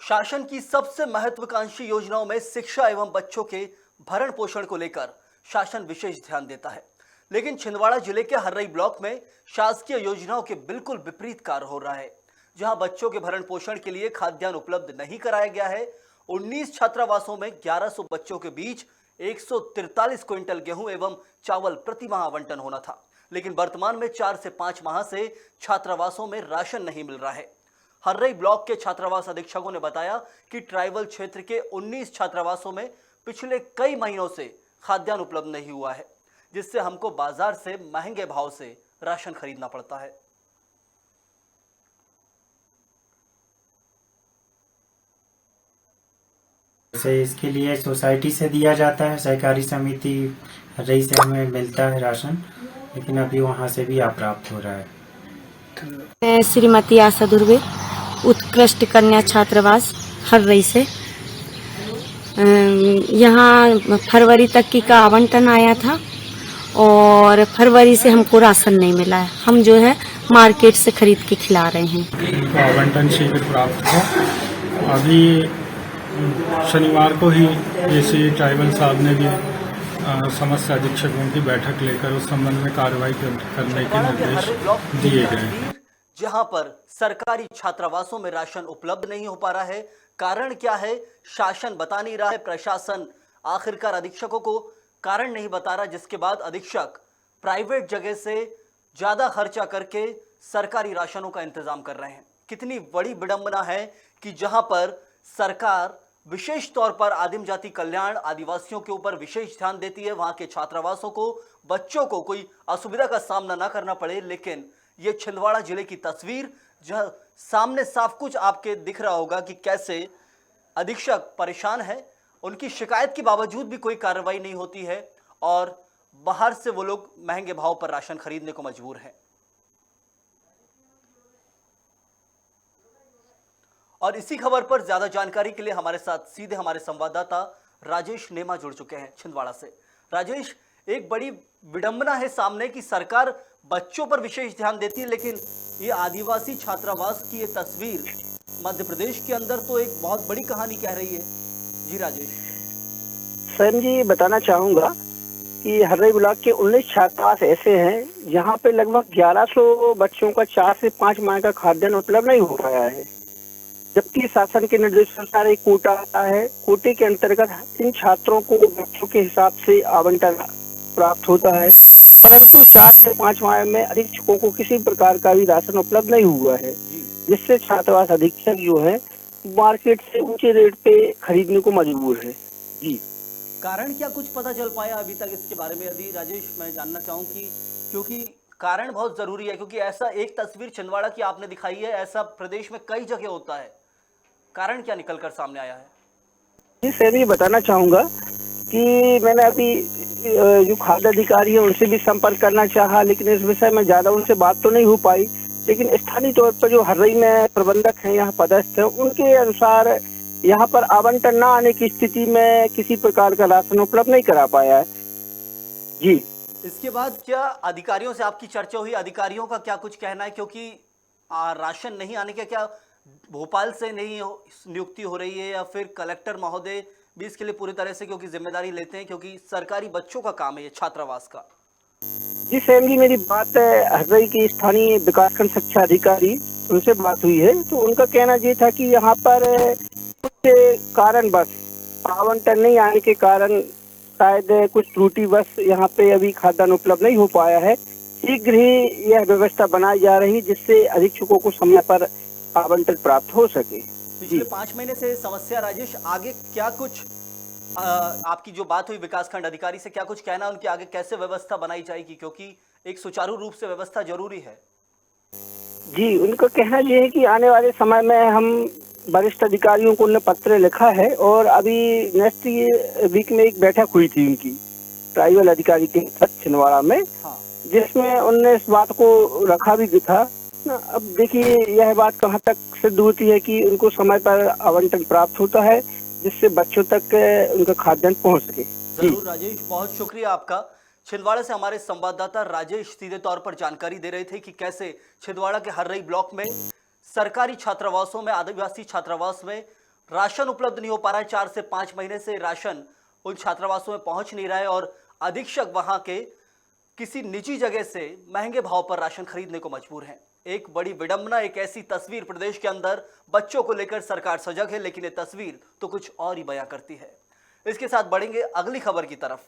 शासन की सबसे महत्वाकांक्षी योजनाओं में शिक्षा एवं बच्चों के भरण पोषण को लेकर शासन विशेष ध्यान देता है। लेकिन छिंदवाड़ा जिले के हर्रई ब्लॉक में शासकीय योजनाओं के बिल्कुल विपरीत कार्य हो रहा है। जहां बच्चों के भरण पोषण के लिए खाद्यान्न उपलब्ध नहीं कराया गया है। 19 छात्रावासों में 1100 बच्चों के बीच 143 क्विंटल गेहूं एवं चावल प्रति माह आवंटन होना था, लेकिन वर्तमान में 4 से 5 माह से छात्रावासों में राशन नहीं मिल रहा है। हर्रई ब्लॉक के छात्रावास अधीक्षकों ने बताया कि ट्राइबल क्षेत्र के 19 छात्रावासों में पिछले कई महीनों से खाद्यान्न उपलब्ध नहीं हुआ है, जिससे हमको बाजार से महंगे भाव से राशन खरीदना पड़ता है। से इसके लिए सोसाइटी से दिया जाता है, सहकारी समिति हर्रई से हमें मिलता है राशन, लेकिन अभी वहाँ से भी अप्राप्त हो रहा है। मैं श्रीमती आशा दुर्वे, उत्कृष्ट कन्या छात्रावास हर्रई से। यहाँ फरवरी तक की का आवंटन आया था और फरवरी से हमको राशन नहीं मिला है। हम जो है मार्केट से खरीद के खिला रहे हैं। आवंटन शीघ्र प्राप्त हो। अभी शनिवार को ही जैसे ट्राइबल साहब ने भी समस्त अधीक्षकों की बैठक लेकर उस संबंध में कार्रवाई करने के निर्देश दिए गए। जहां पर सरकारी छात्रावासों में राशन उपलब्ध नहीं हो पा रहा है, कारण क्या है शासन बता नहीं रहा है। प्रशासन आखिरकार अधीक्षकों को कारण नहीं बता रहा, जिसके बाद अधीक्षक प्राइवेट जगह से ज्यादा खर्चा करके सरकारी राशनों का इंतजाम कर रहे हैं। कितनी बड़ी विडंबना है कि जहां पर सरकार विशेष तौर पर आदिम जाति कल्याण, आदिवासियों के ऊपर विशेष ध्यान देती है, वहां के छात्रावासों को, बच्चों को कोई असुविधा का सामना ना करना पड़े। लेकिन ये छिंदवाड़ा जिले की तस्वीर, जहां सामने साफ कुछ आपके दिख रहा होगा कि कैसे अधीक्षक परेशान है, उनकी शिकायत के बावजूद भी कोई कार्रवाई नहीं होती है और बाहर से वो लोग महंगे भाव पर राशन खरीदने को मजबूर हैं। और इसी खबर पर ज्यादा जानकारी के लिए हमारे साथ सीधे हमारे संवाददाता राजेश नेमा जुड़ चुके हैं छिंदवाड़ा से। राजेश, एक बड़ी विडंबना है सामने कि सरकार बच्चों पर विशेष ध्यान देती है, लेकिन ये आदिवासी छात्रावास की ये तस्वीर मध्य प्रदेश के अंदर तो एक बहुत बड़ी कहानी कह रही है। जी राजेश। सर जी, बताना चाहूँगा कि हर्रई ब्लॉक के 19 छात्रावास ऐसे हैं जहाँ पे लगभग 1100 बच्चों का 4 से 5 माह का खाद्यान्न उपलब्ध नहीं हो पाया है। जबकि शासन के निर्देशानुसार एक कोटा आता है, कोटे के अंतर्गत इन छात्रों को बच्चों के हिसाब से आवंटन प्राप्त होता है, परंतु 4 से 5 माह में अधीक्षकों को किसी प्रकार का भी राशन उपलब्ध नहीं हुआ है, जिससे छात्रावास अधीक्षक जो है मार्केट से ऊंचे रेट पे खरीदने को मजबूर है। जी, कारण क्या कुछ पता चल पाया अभी तक इसके बारे में? यदि राजेश मैं जानना चाहूँ कि क्योंकि कारण बहुत जरूरी है, क्योंकि ऐसा एक तस्वीर छिंदवाड़ा की आपने दिखाई है, ऐसा प्रदेश में कई जगह होता है। कारण क्या निकल कर सामने आया है? जी सर, ये बताना चाहूँगा कि मैंने अभी जो खाद्य अधिकारी है उनसे भी संपर्क करना चाहा, लेकिन इस विषय में ज्यादा उनसे बात तो नहीं हो पाई। लेकिन स्थानीय तौर पर जो हर्रई में प्रबंधक हैं, यहाँ पदस्थ है, उनके अनुसार यहाँ पर आवंटन न आने की स्थिति में किसी प्रकार का राशन उपलब्ध नहीं करा पाया है। जी, इसके बाद क्या अधिकारियों से आपकी चर्चा हुई? अधिकारियों का क्या कुछ कहना है? क्योंकि राशन नहीं आने का क्या भोपाल से नहीं नियुक्ति हो रही है, या फिर कलेक्टर महोदय भी इसके लिए पूरी तरह से क्योंकि जिम्मेदारी लेते हैं, क्योंकि सरकारी बच्चों का काम है ये छात्रावास का? जी सैम जी, मेरी बात हर्रई की स्थानीय विकासखंड शिक्षा अधिकारी उनसे बात हुई है, तो उनका कहना ये था कि यहाँ पर कुछ कारण बस आवंटन नहीं आने के कारण शायद कुछ त्रुटि बस यहाँ पे अभी खाद्यान्न उपलब्ध नहीं हो पाया है। शीघ्र ही यह व्यवस्था बनाई जा रही, जिससे अधीक्षकों को समय पर आवंटन प्राप्त हो सके। पिछले 5 महीने से समस्या। राजेश, आगे क्या कुछ आपकी जो बात हुई विकासखंड अधिकारी से, क्या कुछ कहना उनकी आगे कैसे व्यवस्था बनाई जाएगी, क्योंकि एक सुचारू रूप से व्यवस्था जरूरी है? जी, उनका कहना यह है कि आने वाले समय में हम वरिष्ठ अधिकारियों को उन्हें पत्र लिखा है और अभी नेक्स्ट वीक में एक बैठक हुई थी उनकी ट्राइबल अधिकारी के साथ छिंदवाड़ा में। हाँ। जिसमें उनने इस बात को रखा भी था ना। अब देखिए यह बात कहाँ तक सिद्ध होती है कि उनको समय पर आवंटन प्राप्त होता है, जिससे बच्चों तक उनका खाद्यान्न पहुँच सके। जरूर राजेश, बहुत शुक्रिया आपका। छिंदवाड़ा से हमारे संवाददाता राजेश सीधे तौर पर जानकारी दे रहे थे कि कैसे छिंदवाड़ा के हर्रई ब्लॉक में सरकारी छात्रावासों में, आदिवासी छात्रावास में राशन उपलब्ध नहीं हो पा रहा है। 4 से 5 महीने से राशन उन छात्रावासों में पहुंच नहीं रहा है और अधीक्षक वहां के किसी निजी जगह से महंगे भाव पर राशन खरीदने को मजबूर हैं। एक बड़ी विडंबना, एक ऐसी तस्वीर प्रदेश के अंदर बच्चों को लेकर सरकार सजग है, लेकिन ये तस्वीर तो कुछ और ही बयां करती है। इसके साथ बढ़ेंगे अगली खबर की तरफ।